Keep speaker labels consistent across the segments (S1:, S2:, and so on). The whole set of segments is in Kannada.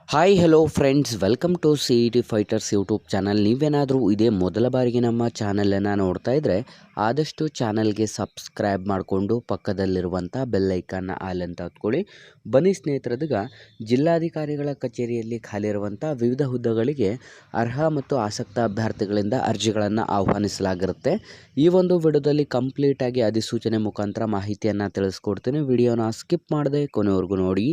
S1: Hi hello friends, welcome to CET fighters YouTube channel. ನೀವೇನಾದರೂ ಇದೇ ಮೊದಲ ಬಾರಿಗೆ ನಮ್ಮ ಚಾನಲನ್ನು ನೋಡ್ತಾ ಇದ್ದರೆ ಆದಷ್ಟು ಚಾನಲ್ಗೆ ಸಬ್ಸ್ಕ್ರೈಬ್ ಮಾಡಿಕೊಂಡು ಪಕ್ಕದಲ್ಲಿರುವಂಥ ಬೆಲ್ಲೈಕನ್ನ ಆಲ್ ಅಂತ ಹತ್ಕೊಳ್ಳಿ. ಬನ್ನಿ ಸ್ನೇಹಿತರದೀಗ ಜಿಲ್ಲಾಧಿಕಾರಿಗಳ ಕಚೇರಿಯಲ್ಲಿ ಖಾಲಿರುವಂಥ ವಿವಿಧ ಹುದ್ದೆಗಳಿಗೆ ಅರ್ಹ ಮತ್ತು ಆಸಕ್ತ ಅಭ್ಯರ್ಥಿಗಳಿಂದ ಅರ್ಜಿಗಳನ್ನು ಆಹ್ವಾನಿಸಲಾಗಿರುತ್ತೆ. ಈ ಒಂದು ವಿಡಿಯೋದಲ್ಲಿ ಕಂಪ್ಲೀಟಾಗಿ ಅಧಿಸೂಚನೆ ಮುಖಾಂತರ ಮಾಹಿತಿಯನ್ನು ತಿಳಿಸ್ಕೊಡ್ತೀನಿ. ವಿಡಿಯೋನ ಸ್ಕಿಪ್ ಮಾಡದೆ ಕೊನೆವರೆಗೂ ನೋಡಿ.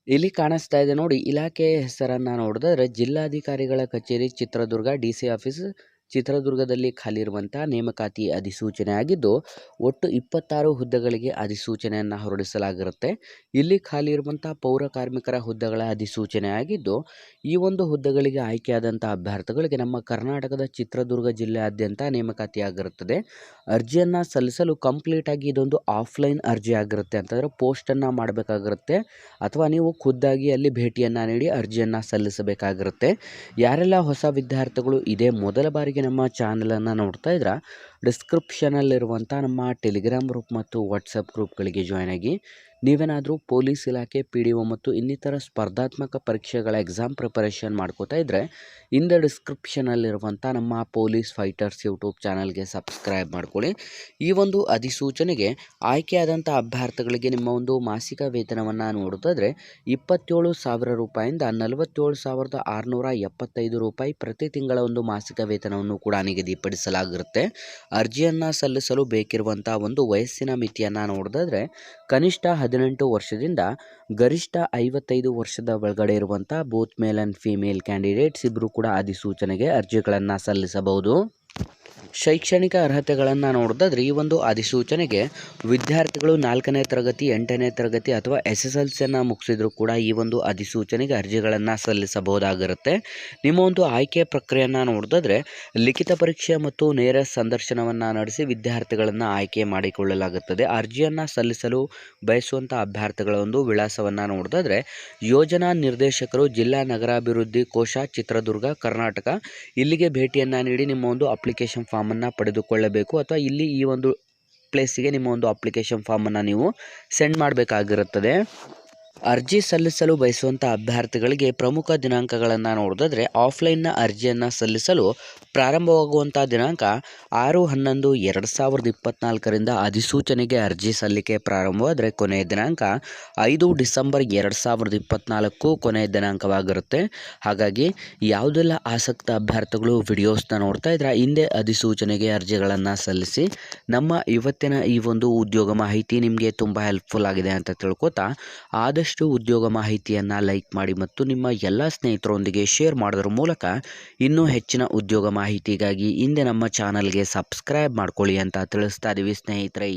S1: ಇಲ್ಲಿ ಕಾಣಿಸ್ತಾ ಇದೆ ನೋಡಿ, ಇಲಾಖೆಯ ಹೆಸರನ್ನು ನೋಡಿದ್ರೆ ಜಿಲ್ಲಾಧಿಕಾರಿಗಳ ಕಚೇರಿ ಚಿತ್ರದುರ್ಗ, DC ಆಫೀಸ್ ಚಿತ್ರದುರ್ಗದಲ್ಲಿ ಖಾಲಿ ಇರುವಂಥ ನೇಮಕಾತಿ ಅಧಿಸೂಚನೆ ಆಗಿದ್ದು, ಒಟ್ಟು 26 ಹುದ್ದೆಗಳಿಗೆ ಅಧಿಸೂಚನೆಯನ್ನು ಹೊರಡಿಸಲಾಗಿರುತ್ತೆ. ಇಲ್ಲಿ ಖಾಲಿ ಇರುವಂಥ ಪೌರ ಕಾರ್ಮಿಕರ ಹುದ್ದೆಗಳ ಅಧಿಸೂಚನೆ ಆಗಿದ್ದು, ಈ ಒಂದು ಹುದ್ದೆಗಳಿಗೆ ಆಯ್ಕೆಯಾದಂಥ ಅಭ್ಯರ್ಥಿಗಳಿಗೆ ನಮ್ಮ ಕರ್ನಾಟಕದ ಚಿತ್ರದುರ್ಗ ಜಿಲ್ಲೆಯಾದ್ಯಂತ ನೇಮಕಾತಿಯಾಗಿರುತ್ತದೆ. ಅರ್ಜಿಯನ್ನು ಸಲ್ಲಿಸಲು ಕಂಪ್ಲೀಟಾಗಿ ಇದೊಂದು ಆಫ್ಲೈನ್ ಅರ್ಜಿ ಆಗಿರುತ್ತೆ. ಅಂತಂದರೆ ಪೋಸ್ಟನ್ನು ಮಾಡಬೇಕಾಗಿರುತ್ತೆ ಅಥವಾ ನೀವು ಖುದ್ದಾಗಿ ಅಲ್ಲಿ ಭೇಟಿಯನ್ನು ನೀಡಿ ಅರ್ಜಿಯನ್ನು ಸಲ್ಲಿಸಬೇಕಾಗಿರುತ್ತೆ. ಯಾರೆಲ್ಲ ಹೊಸ ವಿದ್ಯಾರ್ಥಿಗಳು ಇದೇ ಮೊದಲ ಬಾರಿಗೆ ನಮ್ಮ ಚಾನಲನ್ನು ನೋಡ್ತಾ ಇದ್ರೆ ಡಿಸ್ಕ್ರಿಪ್ಷನಲ್ಲಿರುವಂಥ ನಮ್ಮ ಟೆಲಿಗ್ರಾಮ್ ಗ್ರೂಪ್ ಮತ್ತು ವಾಟ್ಸಪ್ ಗ್ರೂಪ್ಗಳಿಗೆ ಜಾಯ್ನ್ ಆಗಿ. ನೀವೇನಾದರೂ ಪೊಲೀಸ್ ಇಲಾಖೆ, PDO ಮತ್ತು ಇನ್ನಿತರ ಸ್ಪರ್ಧಾತ್ಮಕ ಪರೀಕ್ಷೆಗಳ ಎಕ್ಸಾಮ್ ಪ್ರಿಪರೇಷನ್ ಮಾಡ್ಕೋತಾ ಇದ್ದರೆ ಇಂದ ಡಿಸ್ಕ್ರಿಪ್ಷನಲ್ಲಿರುವಂಥ ನಮ್ಮ ಪೊಲೀಸ್ ಫೈಟರ್ಸ್ ಯೂಟ್ಯೂಬ್ ಚಾನಲ್ಗೆ ಸಬ್ಸ್ಕ್ರೈಬ್ ಮಾಡ್ಕೊಳ್ಳಿ. ಈ ಒಂದು ಅಧಿಸೂಚನೆಗೆ ಆಯ್ಕೆಯಾದಂಥ ಅಭ್ಯರ್ಥಿಗಳಿಗೆ ನಿಮ್ಮ ಒಂದು ಮಾಸಿಕ ವೇತನವನ್ನು ನೋಡೋದಾದರೆ 27,000 ರೂಪಾಯಿಂದ 47,675 ರೂಪಾಯಿ ಪ್ರತಿ ತಿಂಗಳ ಒಂದು ಮಾಸಿಕ ವೇತನವನ್ನು ಕೂಡ ನಿಗದಿಪಡಿಸಲಾಗಿರುತ್ತೆ. ಅರ್ಜಿಯನ್ನು ಸಲ್ಲಿಸಲು ಬೇಕಿರುವಂಥ ಒಂದು ವಯಸ್ಸಿನ ಮಿತಿಯನ್ನು ನೋಡೋದಾದರೆ ಕನಿಷ್ಠ 18 ವರ್ಷದಿಂದ ಗರಿಷ್ಠ 55 ವರ್ಷದ ಒಳಗಡೆ ಇರುವಂಥ both male and female candidates ಇಬ್ಬರು ಕೂಡ ಅಧಿಸೂಚನೆಗೆ ಅರ್ಜಿಗಳನ್ನು ಸಲ್ಲಿಸಬಹುದು. ಶೈಕ್ಷಣಿಕ ಅರ್ಹತೆಗಳನ್ನು ನೋಡೋದಾದ್ರೆ ಈ ಒಂದು ಅಧಿಸೂಚನೆಗೆ ವಿದ್ಯಾರ್ಥಿಗಳು 4ನೇ ತರಗತಿ, 8ನೇ ತರಗತಿ ಅಥವಾ SSLCಯನ್ನು ಮುಗಿಸಿದ್ರು ಕೂಡ ಈ ಒಂದು ಅಧಿಸೂಚನೆಗೆ ಅರ್ಜಿಗಳನ್ನು ಸಲ್ಲಿಸಬಹುದಾಗಿರುತ್ತೆ. ನಿಮ್ಮ ಒಂದು ಆಯ್ಕೆ ಪ್ರಕ್ರಿಯೆಯನ್ನು ನೋಡೋದಾದ್ರೆ ಲಿಖಿತ ಪರೀಕ್ಷೆ ಮತ್ತು ನೇರ ಸಂದರ್ಶನವನ್ನು ನಡೆಸಿ ವಿದ್ಯಾರ್ಥಿಗಳನ್ನು ಆಯ್ಕೆ ಮಾಡಿಕೊಳ್ಳಲಾಗುತ್ತದೆ. ಅರ್ಜಿಯನ್ನು ಸಲ್ಲಿಸಲು ಬಯಸುವಂಥ ಅಭ್ಯರ್ಥಿಗಳ ಒಂದು ವಿಳಾಸವನ್ನು ನೋಡೋದಾದ್ರೆ ಯೋಜನಾ ನಿರ್ದೇಶಕರು, ಜಿಲ್ಲಾ ನಗರಾಭಿವೃದ್ಧಿ ಕೋಶ, ಚಿತ್ರದುರ್ಗ, ಕರ್ನಾಟಕ. ಇಲ್ಲಿಗೆ ಭೇಟಿಯನ್ನು ನೀಡಿ ನಿಮ್ಮ ಒಂದು ಅಪ್ಲಿಕೇಶನ್ ಫಾರ್ಮನ್ನು ಪಡೆದುಕೊಳ್ಳಬೇಕು ಅಥವಾ ಇಲ್ಲಿ ಈ ಒಂದು ಪ್ಲೇಸಿಗೆ ನಿಮ್ಮ ಒಂದು ಅಪ್ಲಿಕೇಶನ್ ಫಾರ್ಮನ್ನು ನೀವು ಸೆಂಡ್ ಮಾಡಬೇಕಾಗಿರುತ್ತದೆ. ಅರ್ಜಿ ಸಲ್ಲಿಸಲು ಬಯಸುವಂಥ ಅಭ್ಯರ್ಥಿಗಳಿಗೆ ಪ್ರಮುಖ ದಿನಾಂಕಗಳನ್ನು ನೋಡೋದಾದರೆ ಆಫ್ಲೈನ್ನ ಅರ್ಜಿಯನ್ನು ಸಲ್ಲಿಸಲು ಪ್ರಾರಂಭವಾಗುವಂಥ ದಿನಾಂಕ 6/11/2024 ಅಧಿಸೂಚನೆಗೆ ಅರ್ಜಿ ಸಲ್ಲಿಕೆ ಪ್ರಾರಂಭವಾದರೆ ಕೊನೆಯ ದಿನಾಂಕ 5 ಡಿಸೆಂಬರ್ 2024 ಕೊನೆಯ ದಿನಾಂಕವಾಗಿರುತ್ತೆ. ಹಾಗಾಗಿ ಯಾವುದೆಲ್ಲ ಆಸಕ್ತ ಅಭ್ಯರ್ಥಿಗಳು ವಿಡಿಯೋಸ್ನ ನೋಡ್ತಾ ಇದ್ರೆ ಹಿಂದೆ ಅಧಿಸೂಚನೆಗೆ ಅರ್ಜಿಗಳನ್ನು ಸಲ್ಲಿಸಿ. ನಮ್ಮ ಇವತ್ತಿನ ಈ ಒಂದು ಉದ್ಯೋಗ ಮಾಹಿತಿ ನಿಮಗೆ ತುಂಬ ಹೆಲ್ಪ್ಫುಲ್ ಆಗಿದೆ ಅಂತ ತಿಳ್ಕೊತಾ ಆದಷ್ಟು ಉದ್ಯೋಗ ಮಾಹಿತಿಯನ್ನು ಲೈಕ್ ಮಾಡಿ ಮತ್ತು ನಿಮ್ಮ ಎಲ್ಲ ಸ್ನೇಹಿತರೊಂದಿಗೆ ಶೇರ್ ಮಾಡೋದ್ರ ಮೂಲಕ ಇನ್ನೂ ಹೆಚ್ಚಿನ ಉದ್ಯೋಗ ಮಾಹಿತಿಗಾಗಿ ಹಿಂದೆ ನಮ್ಮ ಚಾನಲ್ಗೆ ಸಬ್ಸ್ಕ್ರೈಬ್ ಮಾಡ್ಕೊಳ್ಳಿ ಅಂತ ತಿಳಿಸ್ತಾ ಇದ್ದೀವಿ ಸ್ನೇಹಿತರೆ.